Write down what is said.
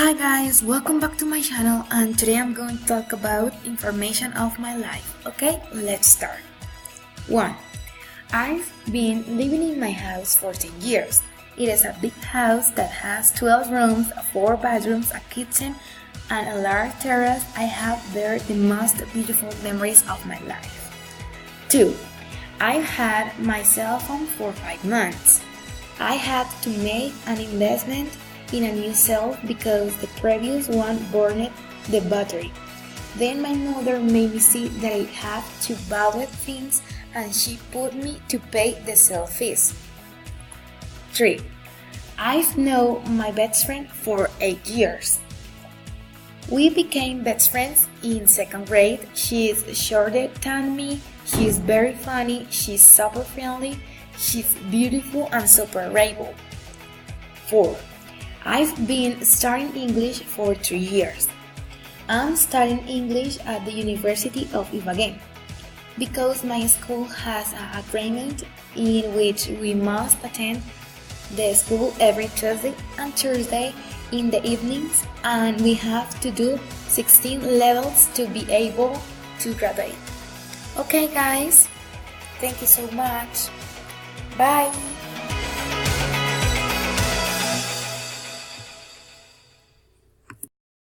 Hi guys, welcome back to my channel, and today I'm going to talk about information of my life. Okay, let's start. 1. I've been living in my house for 10 years. It is a big house that has 12 rooms, 4 bedrooms, a kitchen, and a large terrace. I have there the most beautiful memories of my life. 2. I've had my cell phone for 5 months. I had to make an investment in a new cell because the previous one burned the battery. Then my mother made me see that I had to buy things, and she put me to pay the cell fees. 3. I've known my best friend for 8 years. We became best friends in 2nd grade. She is shorter than me, she is very funny, she's super friendly, she's beautiful and super able. 4. I've been studying English for 3 years. I'm studying English at the University of Ibagué because my school has an agreement in which we must attend the school every Tuesday and Thursday in the evenings, and we have to do 16 levels to be able to graduate. Okay guys, thank you so much. Bye!